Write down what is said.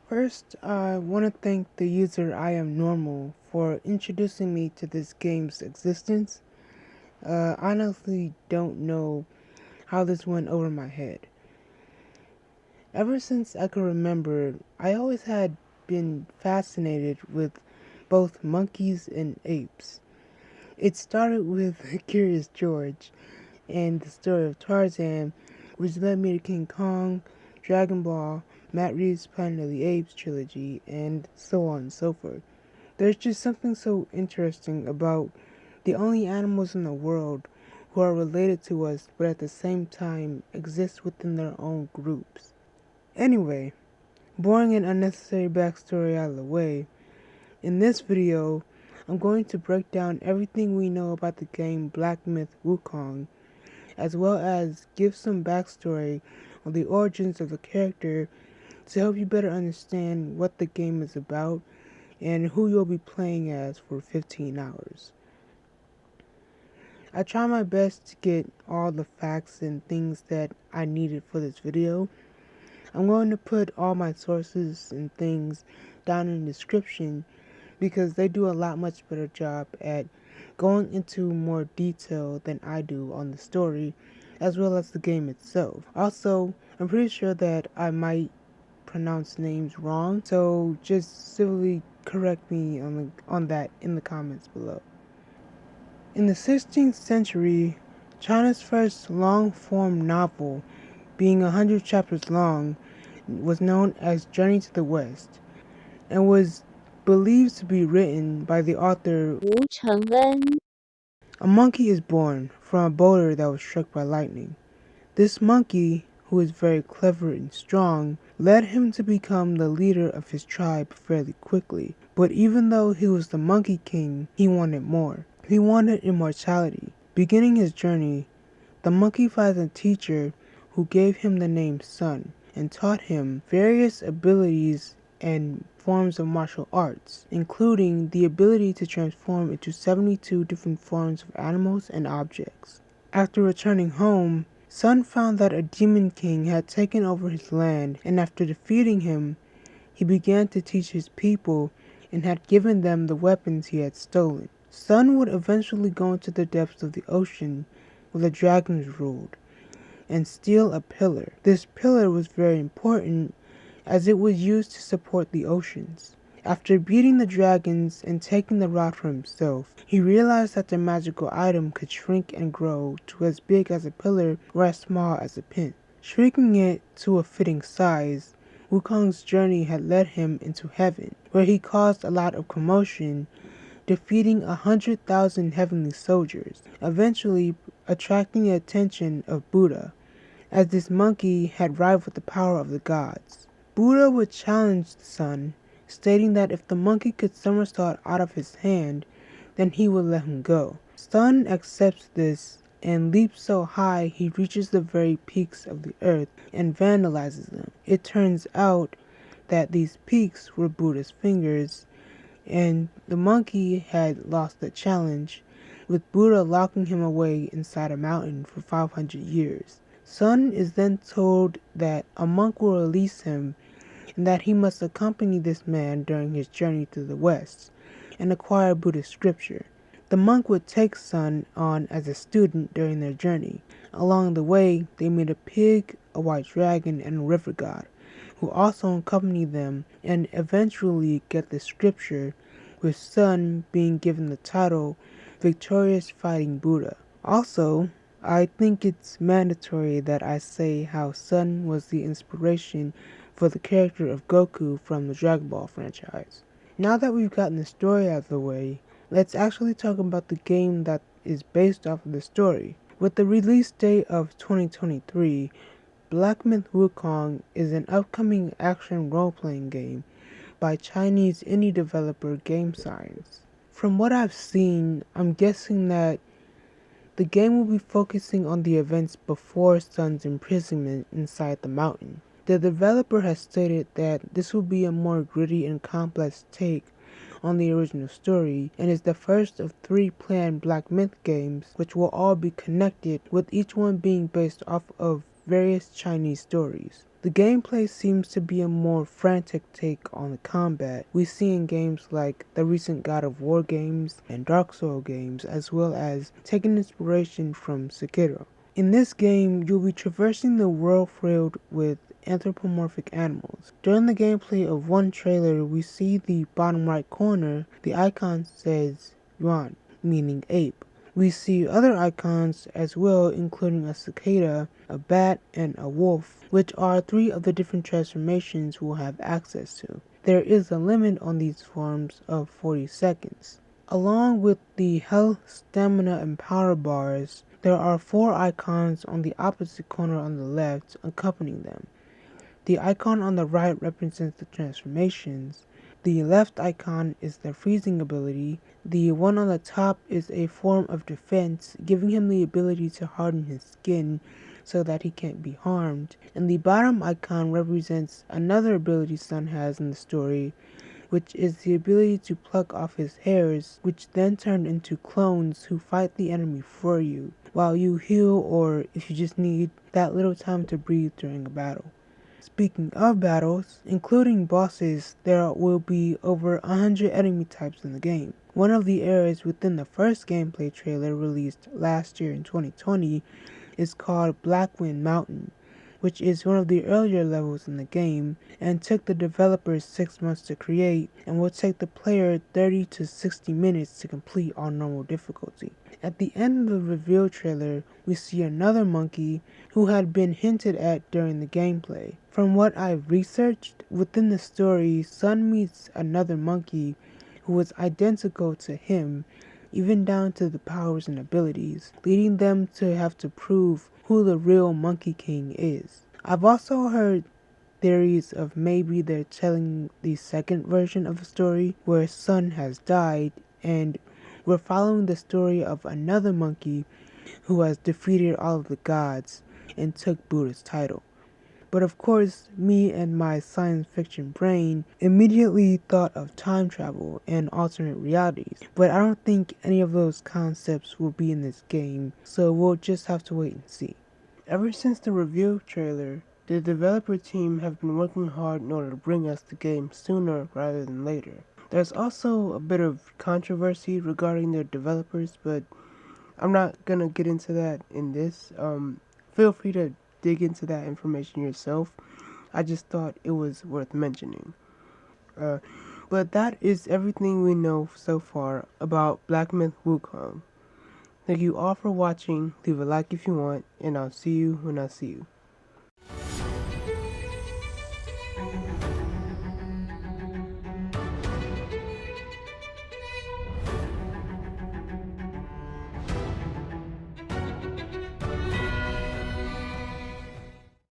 First, I want to thank the user I Am Normal for introducing me to this game's existence. I honestly don't know how this went over my head. Ever since I could remember, I always had been fascinated with both monkeys and apes. It started with Curious George and the story of Tarzan, which led me to King Kong, Dragon Ball, Matt Reeves' Planet of the Apes trilogy, and so on and so forth. There's just something so interesting about the only animals in the world who are related to us but at the same time exist within their own groups. Anyway, boring and unnecessary backstory out of the way, in this video I'm going to break down everything we know about the game Black Myth Wukong, as well as give some backstory on the origins of the character to help you better understand what the game is about and who you'll be playing as for 15 hours. I try my best to get all the facts and things that I needed for this video. I'm going to put all my sources and things down in the description because they do a lot much better job at going into more detail than I do on the story as well as the game itself. Also, I'm pretty sure that I might pronounce names wrong, so just civilly correct me on that in the comments below. In the 16th century, China's first long-form novel, being 100 chapters long, was known as Journey to the West, and was believed to be written by the author. A monkey is born from a boulder that was struck by lightning. This monkey, who is very clever and strong, led him to become the leader of his tribe fairly quickly. But even though he was the Monkey King, he wanted more. He wanted immortality. Beginning his journey, the monkey finds a teacher who gave him the name Sun and taught him various abilities and forms of martial arts, including the ability to transform into 72 different forms of animals and objects. After returning home, Sun found that a demon king had taken over his land, and after defeating him, he began to teach his people and had given them the weapons he had stolen. Sun would eventually go into the depths of the ocean where the dragons ruled and steal a pillar. This pillar was very important as it was used to support the oceans. After beating the dragons and taking the rod for himself, he realized that the magical item could shrink and grow to as big as a pillar or as small as a pin. Shrinking it to a fitting size, Wukong's journey had led him into heaven, where he caused a lot of commotion, defeating 100,000 heavenly soldiers, eventually attracting the attention of Buddha, as this monkey had rivaled the power of the gods. Buddha would challenge the Sun, stating that if the monkey could somersault out of his hand, then he would let him go. Sun accepts this and leaps so high he reaches the very peaks of the earth and vandalizes them. It turns out that these peaks were Buddha's fingers, and the monkey had lost the challenge, with Buddha locking him away inside a mountain for 500 years. Sun is then told that a monk will release him and that he must accompany this man during his journey to the west and acquire Buddhist scripture. The monk would take Sun on as a student during their journey. Along the way, they meet a pig, a white dragon, and a river god, who also accompany them and eventually get the scripture, with Sun being given the title Victorious Fighting Buddha. Also, I think it's mandatory that I say how Sun was the inspiration for the character of Goku from the Dragon Ball franchise. Now that we've gotten the story out of the way, let's actually talk about the game that is based off of the story. With the release date of 2023, Black Myth Wukong is an upcoming action role-playing game by Chinese indie developer Game Science. From what I've seen, I'm guessing that the game will be focusing on the events before Sun's imprisonment inside the mountain. The developer has stated that this will be a more gritty and complex take on the original story and is the first of 3 planned Black Myth games, which will all be connected, with each one being based off of various Chinese stories. The gameplay seems to be a more frantic take on the combat we see in games like the recent God of War games and Dark Souls games, as well as taking inspiration from Sekiro. In this game, you'll be traversing the world filled with anthropomorphic animals. During the gameplay of one trailer, we see the bottom right corner, the icon says Yuan, meaning ape. We see other icons as well, including a cicada, a bat, and a wolf, which are 3 of the different transformations we'll have access to. There is a limit on these forms of 40 seconds. Along with the health, stamina, and power bars, there are 4 icons on the opposite corner on the left accompanying them. The icon on the right represents the transformations. The left icon is the freezing ability. The one on the top is a form of defense, giving him the ability to harden his skin so that he can't be harmed. And the bottom icon represents another ability Sun has in the story, which is the ability to pluck off his hairs, which then turn into clones who fight the enemy for you, while you heal or if you just need that little time to breathe during a battle. Speaking of battles, including bosses, there will be over 100 enemy types in the game. One of the areas within the first gameplay trailer released last year in 2020 is called Blackwind Mountain, which is one of the earlier levels in the game and took the developers 6 months to create and will take the player 30 to 60 minutes to complete on normal difficulty. At the end of the reveal trailer, we see another monkey who had been hinted at during the gameplay. From what I've researched, within the story, Sun meets another monkey who was identical to him, even down to the powers and abilities, leading them to have to prove who the real Monkey King is. I've also heard theories of maybe they're telling the second version of the story where Sun has died and we're following the story of another monkey who has defeated all of the gods and took Buddha's title. But of course, me and my science fiction brain immediately thought of time travel and alternate realities. But I don't think any of those concepts will be in this game, so we'll just have to wait and see. Ever since the review trailer, the developer team have been working hard in order to bring us the game sooner rather than later. There's also a bit of controversy regarding their developers, but I'm not gonna get into that in this. Feel free to dig into that information yourself. I just thought it was worth mentioning. But that is everything we know so far about Black Myth Wukong. Thank you all for watching. Leave a like if you want, and I'll see you when I see you.